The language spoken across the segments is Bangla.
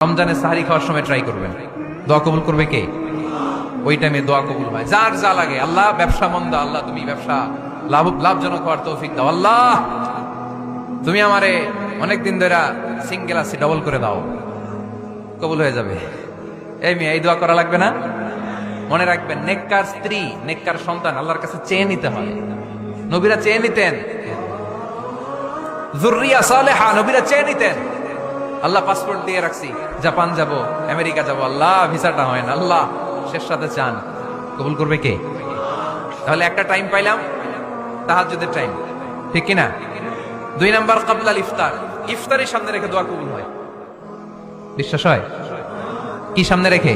রমজানে সাহারি খাওয়ার সময় ট্রাই করবেন, দোয়া কবুল করবে কে? ওই টাইমে দোয়া কবুল হয়। যার যা লাগে, আল্লাহ ব্যবসা মন্দা, আল্লাহ তুমি ব্যবসা লাভজনক হওয়ার তৌফিক দাও, আল্লাহ তুমি আমারে অনেকদিন ধরে সিঙ্গেল আছি, ডবল করে দাও, কবুল হয়ে যাবে। এই মেয়ে, এই দোয়া করা লাগবে না? মনে রাখবেন, নেককার স্ত্রী, নেককার সন্তান আল্লাহর কাছে চেয়ে নিতে হয়। নবীরা চেয়ে নিতেন, যুররিয়া সালেহা নবীরা চেয়ে নিতেন। আল্লাহ পাসপোর্ট দিয়ে রাখছি, জাপান যাব, আমেরিকা যাব, আল্লাহ ভিসাটা হয় না, আল্লাহ শেষ সাথে চান, কবুল করবে কে? তাহলে একটা টাইম পাইলাম, তাহাজ্জুদের টাইম, ঠিক কিনা? 2 নাম্বার ক্বাবলাল ইফতার, ইফতারের সামনে রেখে দোয়া কবুল হয়। বিশ্বাস হয়? কি সামনে রেখে?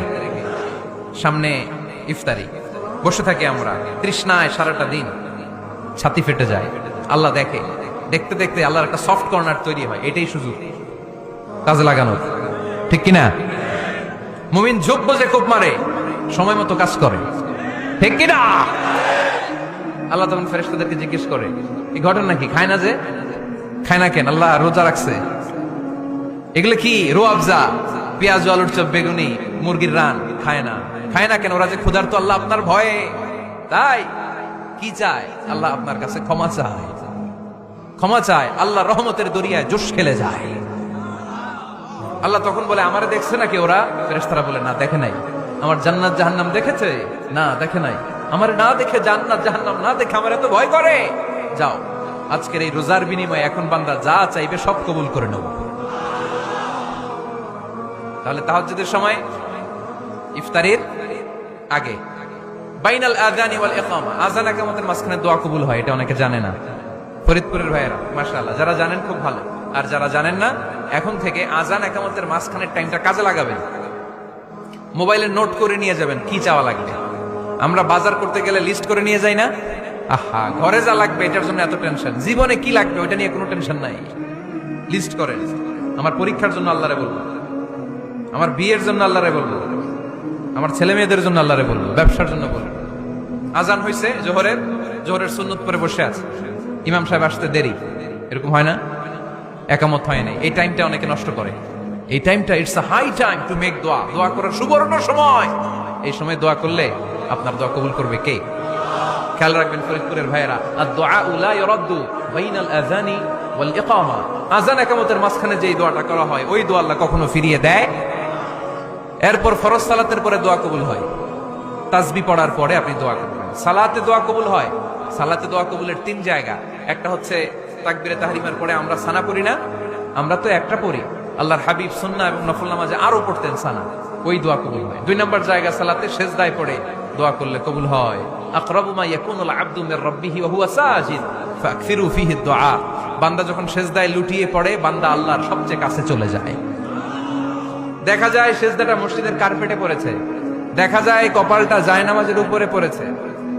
সামনে ইফতারি বসে থাকি আমরা, তৃষ্ণায় সারাটা দিন, ছাতি ফেটে যায়, আল্লাহ দেখে, দেখতে দেখতে আল্লাহর একটা সফট কর্নার তৈরি হয়। এটাই সুযোগ কাজে লাগানোর, ঠিক কিনা? মুমিন ঝোপ বোঝে খুব মারে, সময় মতো কাজ করে, ঠিক কিনা? আল্লাহ তখন ফেরেশতাদেরকে জিজ্ঞেস করে, এই ঘটনা কি? খায় না যে, খায় না কেন? আল্লাহ রোজা রাখছে, এগুলো কি? রোয়াবজা, পেঁয়াজ, আলুর চপ, বেগুনি, মুরগির রান, খায় না। খায় না কেন? ওরা যে ক্ষুধার্ত, আল্লাহ আপনার ভয়ে, তাই কি চায়? আল্লাহ আপনার কাছে ক্ষমা চায়, ক্ষমা চায়, আল্লাহ রহমতের দরিয়ায় জোশ খেলে যায়। আল্লাহ তখন বলে, আমারে দেখছে নাকি ওরা? ফেরেশতারা বলে, না দেখে নাই। আমার জান্নাত জাহান্নাম দেখেছে? না দেখে নাই। আমার না দেখে, জান্নাত জাহান্নাম না দেখে আমার এত ভয় করে? যাও, আজকের এই রোজার বিনিময়ে এখন বান্দা যা চাইবে সব কবুল করে নেব। তাহলে তাহাজ্জুদের সময়, ইফতারের আগে, বাইনাল আযানি ওয়াল ইকামা, আযান ইকামতের মাঝখানে দোয়া কবুল হয়। এটা অনেকে জানে না। ফরিদপুরের ভাইয়েরা মাশাআল্লাহ, যারা জানেন খুব ভালো, আর যারা জানেন না, এখন থেকে আযান ইকামতের মাঝখানের টাইমটা কাজে লাগাবেন। মোবাইলে নোট করে নিয়ে যাবেন কি চাওয়া লাগবে। আমরা বাজার করতে গেলে লিস্ট করে নিয়ে যাই না? আহা, ঘরে যা লাগবে এটার জন্য এত টেনশন, জীবনে কি লাগবে ওটা নিয়ে কোনো টেনশন নাই, লিস্ট করেন। আমার পরীক্ষার জন্য আল্লাহরে বলবো, আমার বিয়ের জন্য আল্লাহরে বলবো, আমার ছেলে মেয়েদের জন্য আল্লাহরে বলবো, ব্যবসার জন্য বলবো। আজান হয়েছে জোহরের সুন্নত পরে বসে আছে, ইমাম সাহেব আসতে দেরি, এরকম হয় না? একামত হয় নাই, এই টাইমটা অনেকে নষ্ট করে। এই টাইমটা, it's a high time to make দোয়া, দোয়া করার সুবর্ণ সময়। এই সময় দোয়া করলে আপনার দোয়া কবুল করবে কে? খেয়াল রাখবেন ফরিদপুরের ভাইয়েরা, আদ-দুআউ লা ইউরাদ্দু বাইনাল আযানি ওয়াল ইকামা, আযান ইকামতের মাঝখানে যেই দোয়াটা করা হয়, ওই দোয়া আল্লাহ কখনো ফিরিয়ে দেয়। এরপর ফরজ সালাতের পরে দোয়া কবুল হয়, তাসবিহ পড়ার পরে আপনি দোয়া করবেন। সালাতে দোয়া কবুল হয়, সালাতে দোয়া কবুলের 3 জায়গা। একটা হচ্ছে তাকবীরে তাহরিমার পরে আমরা সানা পড়ি না, আমরা তো একটা পড়ি, আল্লাহর হাবিব সুন্নাহ এবং নফল নামাজে আরো পড়তেন সানা, ওই দোয়া কবুল হয়। 2 নম্বর জায়গা, সালাতে সেজদায় পড়ে দোয়া করলে কবুল হয়। আকরাবু মা ইয়াকুনুল আবদু মির রাব্বিহি ওয়া হুয়া সাজিদ ফাকসিরু ফিহি দুআ, বান্দা যখন সেজদায় লুটিয়ে পড়ে, বান্দা আল্লাহর সবচেয়ে কাছে চলে যায়। দেখা যায় সেজদাটা মসজিদের কার্পেটে পড়েছে, দেখা যায় কপালটা জায়নামাজের উপরে পড়েছে,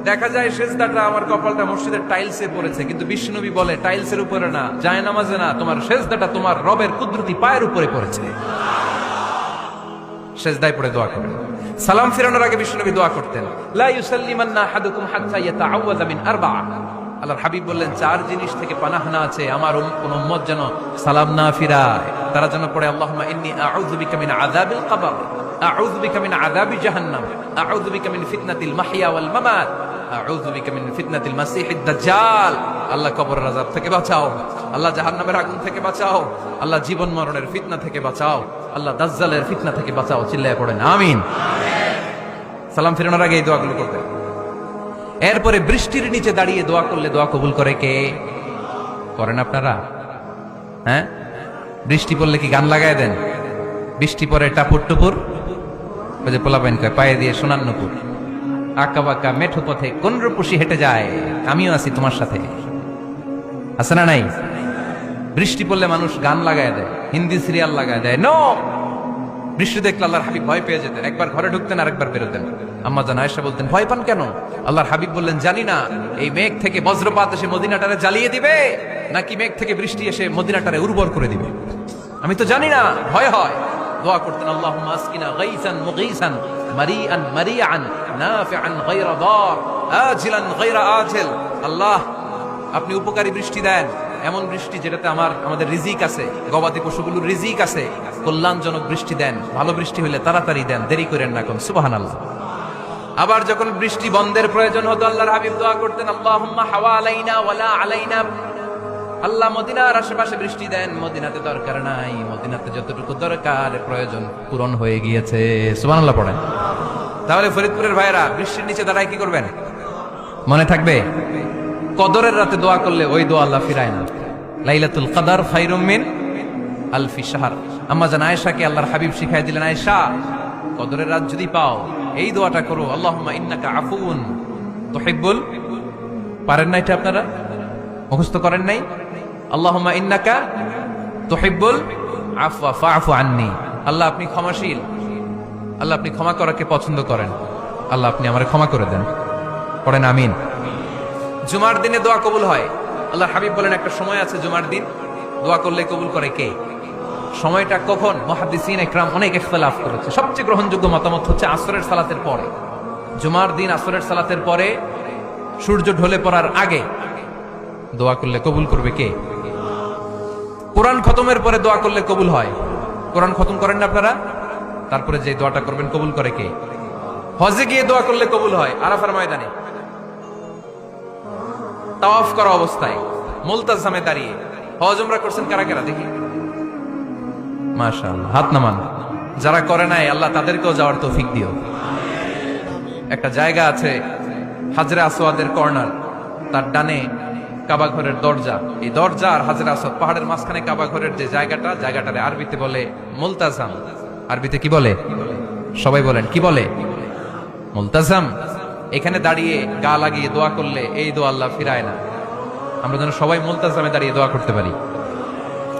দেখা যায় সেজদাটা, আমার কপালটা মসজিদের টাইলসে পড়েছে, কিন্তু বিশ্বনবী বলে টাইলসের উপরে না, জায়নামাজে না, তোমার সেজদাটা তোমার রবের কুদরতি পায়ের উপরে পড়েছে। সেজদায় পড়ে দোয়া করেন। সালাম ফিরানোর আগে বিশ্বনবী দোয়া করতেন, লা ইউসাল্লিমান্না আহাদুকুম হাত্তা ইয়াতাআওয়াযা মিন আরবা'a, আল্লাহর হাবিব বললেন 4 জিনিস থেকে পানাহ না আছে আমার কোন উম্মত যেন সালাম না ফিরায়। তারা যেন পড়ে, আল্লাহুম্মা ইন্নী আউযু বিকা মিন আযাবিল কবর, আউযু বিকা মিন আযাবি জাহান্নাম, আউযু বিকা মিন ফিতনাতিল মাহইয়া ওয়াল মামাত, আউযু বিকা মিন ফিতনাতিল মাসিহিদ দাজ্জাল। আল্লাহ কবরের আযাব থেকে বাঁচাও, আল্লাহ জাহান্নামের আগুন থেকে বাঁচাও, আল্লাহ জীবন মরণের ফিতনা থেকে বাঁচাও, আল্লাহ দাজ্জালের ফিতনা থেকে বাঁচাও। চিল্লায়ে পড়েন আমিন। সালাম ফিরানোর আগে এই দোয়াগুলো করতে। এরপরে বৃষ্টির নিচে দাঁড়িয়ে দোয়া করলে দোয়া কবুল করে কে? করেন আপনারা? হ্যাঁ, বৃষ্টি পড়লে কি গান লাগায় দেন? বৃষ্টি পরে টাপুর টুপুর, ওই যে পোলাপাইন কয়, পায়ে দিয়ে সোনার নুপুর, আঁকা বাঁকা মেঠো পথে কোন রূপসী হেঁটে যায়, আমিও আছি তোমার সাথে, আছে না নাই? বৃষ্টি পড়লে মানুষ গান লাগায় দেয়, হিন্দি সিরিয়াল লাগায় দেয়। নো, বৃষ্টি দেখলে আল্লাহর হাবিব ভয় পেয়ে যেতেন, একবার ঘরে ঢুকতেন আর একবার বেরোতেন। আম্মা জান আয়েশা বলতেন, ভয় পান কেন? আল্লাহর হাবিব বললেন, জানি না এই মেঘ থেকে বজ্রপাত এসে মদিনাটারে জ্বালিয়ে দিবে, নাকি মেঘ থেকে বৃষ্টি এসে মদিনাটারে উর্বর করে দিবে, আমি তো জানি না, ভয় হয়। দোয়া করতেন, আল্লাহুম্মা আসকিনা গাইসান মুগীসান মারিআন মারিআন নাফিআন গায়রা দার আজিলান গায়রা আজিল। আল্লাহ, আপনি উপকারী বৃষ্টি দেন, এমন বৃষ্টি যেটাতে আমাদের রিজিক আছে, গবাদি পশুগুলোর রিজিক আছে, কল্যাণজনক বৃষ্টি দেন, ভালো বৃষ্টি হইলে তাড়াতাড়ি দেন, দেরি করেন না কোন। সুবহানাল্লাহ। আবার যখন বৃষ্টি বন্ধের প্রয়োজন হতো আল্লাহর হাবিব দোয়া করতেন, আল্লাহুম্মা হাওয়া আলাইনা ওয়ালা আলাইনা। আল্লাহ মদিনার আশেপাশে বৃষ্টি দেন, মদিনাতে দরকার নাই, মদিনাতে যতটুকু দরকার প্রয়োজন পূরণ হয়ে গিয়েছে। সুবহানাল্লাহ পড়েন। তাহলে ফরিদপুরের ভাইরা বৃষ্টির নিচে দাঁড়ায় কি করবেন মনে থাকবে? কদরের রাতে দোয়া করলে ওই দোয়া আল্লাহ ফিরায় না। লাইলাতুল কদর খায়রুম মিন আলফি শাহর। আম্মা জান আয়েশাকে আল্লাহর হাবিব শিখাই দিলেন, আয়েশা কদরের রাত যদি পাও এই দোয়াটা করো, আল্লাহুম্মা ইন্নাকা আফুউন তুহিব্বুল। পারেন না এটা? আপনারা মুখস্থ করেন নাই? আল্লাহুম্মা ইন্নাকা তুহিব্বুল আফওয়া ফাআফু আন্নি। আল্লাহ আপনি ক্ষমাশীল, আল্লাহ আপনি ক্ষমা করাকে পছন্দ করেন, আল্লাহ আপনি আমারে ক্ষমা করে দেন। পড়েন আমিন। জুমার দিনে দোয়া কবুল হয়। আল্লাহর হাবিব বলেন একটা সময় আছে জুমার দিন দোয়া করলে কবুল করে কে? সময়টা কখন? মুহাদ্দিসিন ইকরাম অনেক ইখতিলাফ করেছে। সবচেয়ে গ্রহণযোগ্য মতামত হচ্ছে আসরের সালাতের পরে। জুমার দিন আসরের সালাতের পরে সূর্য ঢলে পড়ার আগে দোয়া করলে কবুল করবে কে? কোরআন খতমের পরে দোয়া করলে কবুল হয়। কোরআন খতম করেন না আপনারা? তারপরে যে দোয়াটা করবেন কবুল করে কে? হজে গিয়ে দোয়া করলে কবুল হয়। আরাফার ময়দানে তাওয়াফ করা অবস্থায় মুলতাজামে দাঁড়িয়ে। হজ উমরা করছেন কারা কারা দেখি? মাশাআল্লাহ, হাত নামান। যারা করে নাই আল্লাহ তাদেরকেও যাওয়ার তৌফিক দিও। একটা জায়গা আছে হাজরে আসওয়াদের কর্নার, তার ডানে কাবা ঘরের দরজা। এই দরজা আর হাজরে আসওয়াদ পাহাড়ের মাঝখানে কাবা ঘরের যে জায়গাটারে আরবিতে বলে মুলতাজাম। আরবিতে কি বলে? সবাই বলেন কি বলে? মুলতাজাম। এখানে দাঁড়িয়ে গা লাগিয়ে দোয়া করলে এই দোয়া আল্লাহ ফিরায় না। আমরা যেন সবাই মুলতাজামে দাঁড়িয়ে দোয়া করতে পারি।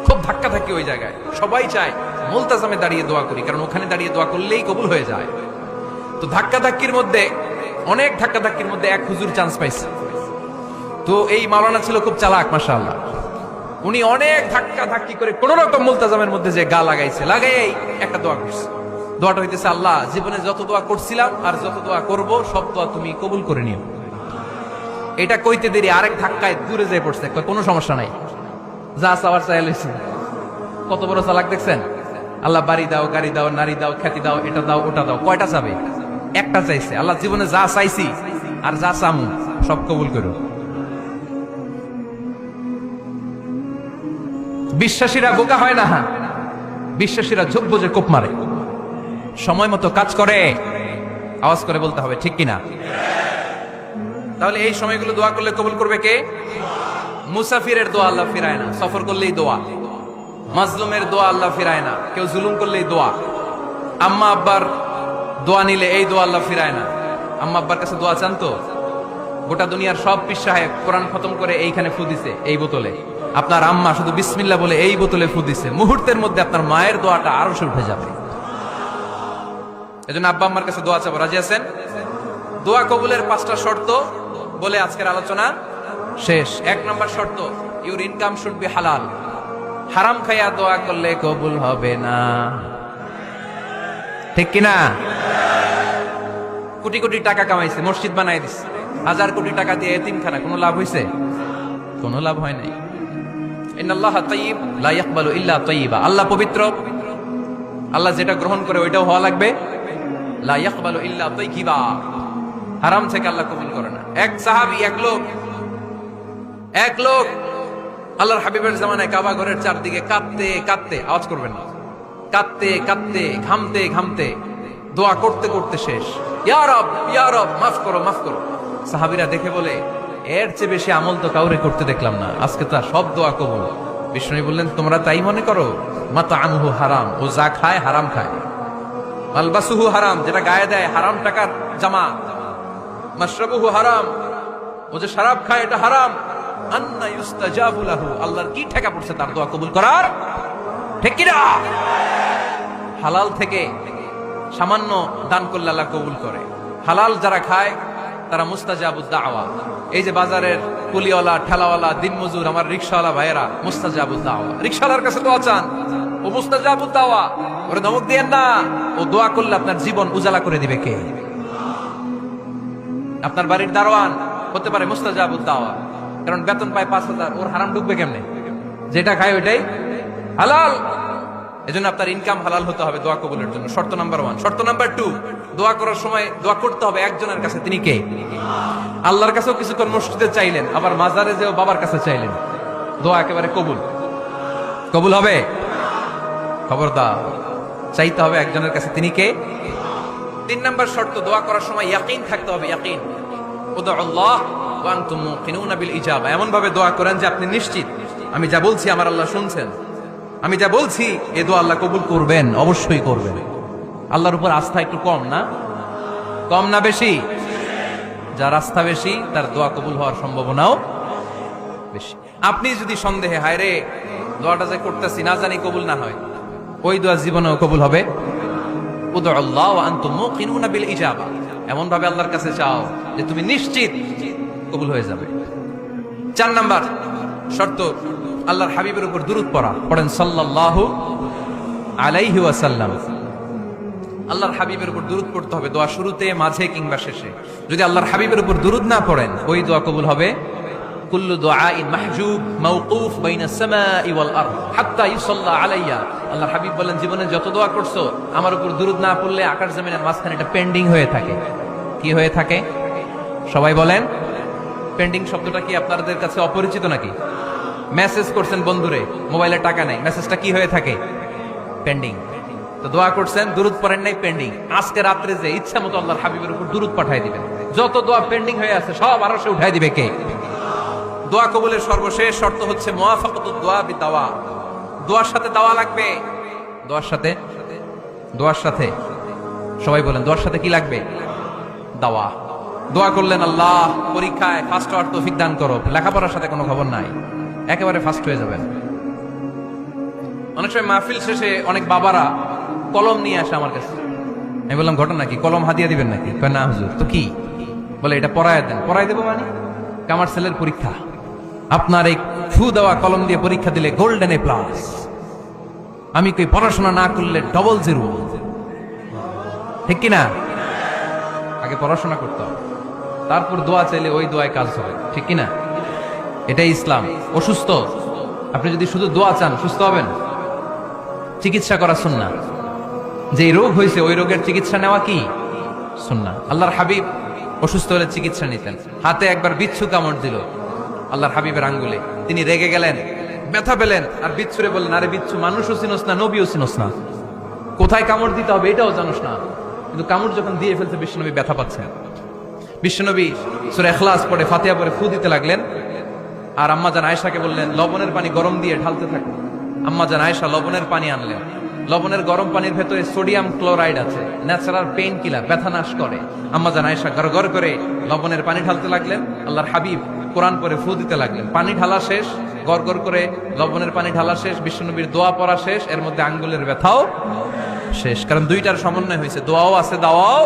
খুব ধাক্কা থাকি ওই জায়গায়, সবাই চায় মুলতাজামে দাঁড়িয়ে দোয়া করি, কারণ ওখানে দাঁড়িয়ে দোয়া করলেই কবুল হয়ে যায়। তো ধাক্কা ধাক্কির মধ্যে, অনেক ধাক্কা ধাক্কির মধ্যে এক হুজুর চান্স পাইছে। তো এই মাওলানা ছিল খুব চালাক, মাশাআল্লাহ। উনি অনেক ধাক্কা ধাক্কি করে কোন রকম মুলতাজামের মধ্যে যে গা লাগাইছে, লাগাই একটা দোয়া করছে। দোয়াটা হইতেছে, আল্লাহ জীবনে যত দোয়া করছিলাম আর যত দোয়া করব সব দোয়া তুমি কবুল করে নিও। এটা কইতে দেরি আরেক ধাক্কায় দূরে যেয়ে পড়ছে। কোনো সমস্যা নাই, যা চাওয়ার চাই লইছি। কত বড় চালাক দেখছেন? আল্লাহ বাড়ি দাও, গাড়ি দাও, নারী দাও, খ্যাতি দাও, এটা দাও, ওটা দাও। কয়টা চাবে? একটা চাইছে। আল্লাহ জীবনে যা চাইছি আর যা চামু সব কবুল করো। বিশ্বাসীরা বোকা হয় না, বিশ্বাসীরা ঝোপ বোঝে কোপ মারে, সময় মতো কাজ করে। আওয়াজ করে বলতে হবে ঠিক কিনা? তাহলে এই সময়গুলো দোয়া করলে কবুল করবে কে? মুসাফিরের দোয়া আল্লাহ ফিরায় না, সফর করলেই দোয়া। মাজলুমের দোয়া আল্লাহ ফিরায় না, কেউ জুলুম করলেই দোয়া। আম্মা আব্বার দোয়া নিলে এই দোয়া আল্লাহ ফিরায় না। আম্মা আব্বার কাছে দোয়া চান তো? গোটা দুনিয়ার সব পীর সাহেব কোরআন খতম করে এইখানে ফু দিছে এই বোতলে, আপনার আম্মা শুধু বিসমিল্লাহ বলে এই বোতলে ফু দিছে, মুহূর্তের মধ্যে আপনার মায়ের দোয়াটা আরো উঠে যাবে। এজন্য আব্বা আম্মার কাছে দোয়া চাবো। রাজি আছেন? দোয়া কবুলের 5টা শর্ত বলে আজকের আলোচনা শেষ। 1 নম্বর শর্ত, ইউর ইনকাম শুড বি হালাল। হারাম খাইয়া দোয়া করলে কবুল হবে না, ঠিক কিনা? কোটি কোটি টাকা কামাইছে, মসজিদ বানাই দিছে, 1000 কোটি টাকা দিয়ে এতিমখানা, কোনো লাভ হইছে? কোনো লাভ হয় নাই। ইন্নাল্লাহা তাইয়্যিব লা ইয়াকবালু ইল্লা তাইয়্যিবা। আল্লাহ পবিত্র, আল্লাহ যেটা গ্রহণ করে ওইটাও হওয়া লাগবে। লা ইয়াকবালু ইল্লা তাইয়্যিবা। হারাম থেকে আল্লাহ কবুল করে না। এক সাহাবী, এক লোক আল্লাহর হাবিবের জামানায় কাবা ঘরের চারদিকে কাঁদতে কাঁদতে, আওয়াজ করবেন না, কাঁদতে কাঁদতে, ঘামতে ঘামতে, দোয়া করতে করতে শেষ। ইয়া রব, ইয়া রব, মাফ করো, মাফ করো। সাহাবীরা দেখে বলে, এর চেয়ে বেশি আমল তো কাউরে করতে দেখলাম না, আজকে তো সব দোয়া কবুল। বিষ্ণু বললেন, তোমরা তাই মনে করো? মাতাআমুহু হারাম, ও যা খায় হারাম খায়। মালবাসুহু হারাম, যেটা গায়ে দেয় হারাম টাকার জামা। মাশরাবুহু হারাম, ও যে শরাব খায় এটা হারাম। আন্না ইউস্তাজাবু লাহু, আল্লাহর কি ঠেকা পড়ছে তার দোয়া কবুল করার? ঠিক কি না? হালাল থেকে সামান্য দান করলে আল্লাহ কবুল করে। হালাল যারা খায় তারা মুস্তাজাবুদ দাওয়া। এই যে বাজারের কুলিওয়ালা, ঠেলাওয়ালা, দিনমজুর, আমার রিকশাওয়ালা ভাইয়েরা, মুস্তাজাবুদ দাওয়া। রিকশাওয়ালার কাছে দোয়া চান, ও মুস্তাজাবুদ দাওয়া। ওরে ধমক দিয়েন না, ও দোয়া করলে আপনার জীবন উজালা করে দিবে কে? আপনার বাড়ির দারোয়ান হতে পারে মুস্তাজাবুদ দাওয়া, কারণ বেতন পায় 5000, ওর হারাম ঢুকবে কেমনে? যেটা খায় ওইটাই হালাল। এজন্য আপনার ইনকাম হালাল হতে হবে দোয়া কবুলের জন্য, শর্ত নাম্বার 1। শর্ত নাম্বার 2, দোয়া করার সময় দোয়া করতে হবে একজনের কাছে, তিনি কে? আল্লাহর কাছেও কিছুক্ষণ মসজিদে চাইলেন, আবার মাজারে যেও বাবার কাছে চাইলেন, দোয়া একেবারে কবুল। কবুল হবে? খবরদার, চাইতে হবে একজনের কাছে, তিনি কে? 3 নাম্বার শর্ত, দোয়া করার সময় ইয়াকিন থাকতে হবে। ইয়াকিন, উদউল্লাহ ওয়া আনতুম মুকিনুনা বিল ইজাবা, এমন ভাবে দোয়া করেন যে আপনি নিশ্চিত আমি যা বলছি আমার আল্লাহ শুনছেন, আমি যা বলছি এ দোয়া আল্লাহ কবুল করবেন, অবশ্যই করবেন। আল্লাহর উপর আস্থা একটু কম না? কম না বেশি? যার আস্থা বেশি তার দোয়া কবুল হওয়ার সম্ভাবনাও বেশি। আপনি যদি সন্দেহে হায় রে দোয়াটা যে করতেছি না জানি কবুল না হয়, ওই দোয়া জীবনেও কবুল হবে? উদউল্লাহ ওয়া আনতুম মুকিনুনা বিল ইজাবা, এমন ভাবে আল্লাহর কাছে চাও যে তুমি নিশ্চিত কবুল হয়ে যাবে। 4 নাম্বার শর্ত, আল্লাহর হাবিবের উপর দুরূদ পড়া। পড়েন সাল্লাল্লাহু আলাইহি ওয়াসাল্লাম। আল্লাহর হাবিবের উপর দুরূদ পড়তে হবে দোয়া শুরুতে, মাঝে কিংবা শেষে। যদি আল্লাহর হাবিবের উপর দুরূদ না পড়েন ওই দোয়া কবুল হবে কুল্লু দুআইন মাহজুব মাওকুফ বাইনা সামাই ওয়াল আরদ হাত্তা ইউসাল্লা আলাইয়া। আল্লাহর হাবিব বলেন, জীবনে যত দোয়া করছো আমার উপর দুরূদ না পড়লে আকাশ জমিনের মাঝখানে এটা পেন্ডিং হয়ে থাকে। কি হয়ে থাকে? সবাই বলেন। পেন্ডিং শব্দটা কি আপনাদের কাছে অপরিচিত নাকি? মেসেজ করছেন বন্ধুরে, মোবাইলে টাকা নাই, মেসেজটা কি হয়ে থাকে? পেন্ডিং। তো দোয়া করছেন, দুরূদ পড়েন নাই, পেন্ডিং। আজকে রাত্রে যে ইচ্ছা মতো আল্লাহর হাবিবের উপর দুরূদ পাঠিয়ে দিবেন, যত দোয়া পেন্ডিং হয়ে আছে সব আরশে উঠাই দিবে কে? দোয়া কবুলের সর্বশেষ শর্ত হচ্ছে মুওয়াফাকাতুদ দোয়া বিদাওয়া, দোয়ার সাথে দাওয়া লাগবে। দোয়ার সাথে সবাই বলেন, দোয়ার সাথে কি লাগবে? দাওয়া। দোয়া করলেন, আল্লাহ পরীক্ষায় ফার্স্ট হওয়ার তৌফিক দান করো, লেখাপড়ার সাথে কোনো খবর নাই, একেবারে ফার্স্ট হয়ে যাবেন। অনেক সময় মাহফিল শেষে অনেক বাবারা কলম নিয়ে আসে আমার কাছে। আমি বললাম, ঘটনা কি? কলম হাদিয়া দিবেন নাকি? কয় না হুজুর। তো কি? বলে এটা পড়ায় দেন। পড়ায় দেবো মানে? আমার ছেলের পরীক্ষা, আপনার এই ফু দেওয়া কলম দিয়ে পরীক্ষা দিলে গোল্ডেন এ প্লাস, আমি কই পড়াশোনা না করলে ডবল 0। ঠিক কিনা? আগে পড়াশোনা করতে হবে, তারপর দোয়া চাইলে ওই দোয়ায় কাজ হবে। ঠিক কিনা? এটাই ইসলাম। অসুস্থ আপনি যদি শুধু দোয়া চান সুস্থ হবেন? চিকিৎসা করা সুন্নাহ। যে রোগ হয়েছে ওই রোগের চিকিৎসা নেওয়া কি সুন্নাহ। আল্লাহর হাবিব অসুস্থ হলে চিকিৎসা নিতেন। হাতে একবার বিচ্ছু কামড় দিল আল্লাহর হাবিবের আঙ্গুলে, তিনি রেগে গেলেন, ব্যথা পেলেন, আর বিচ্ছুরে বললেন, আরে বিচ্ছু, মানুষও চিনোস না, নবীও চিনোস না, কোথায় কামড় দিতে হবে এটাও জানোস না। কিন্তু কামড় যখন দিয়ে ফেলছে বিশ্বনবী ব্যথা পাচ্ছেন। বিশ্বনবী সূরা ইখলাস পড়ে ফাতিহা পড়ে ফু দিতে লাগলেন, আর আম্মাজান আয়েশাকে বললেন লবণের পানি গরম দিয়ে ঢালতে থাকো। আম্মাজান আয়েশা লবণের পানি আনলেন। লবণের গরম পানির ভেতরে সোডিয়াম ক্লোরাইড আছে, ন্যাচারাল পেইন কিলার, ব্যথা নাশ করে। আম্মাজান আয়েশা গড়গড় করে লবণের পানি ঢালতে লাগলেন। আল্লাহর হাবিব কোরআন পড়ে ফু দিতে লাগলেন। পানি ঢালা শেষ, গড়গড় করে লবণের পানি ঢালা শেষ, বিশ্বনবীর দোয়া পড়া শেষ, এর মধ্যে আঙ্গুলের ব্যথাও শেষ। কারণ দুইটার সমন্বয় হয়েছে, দোয়াও আছে দাওয়াও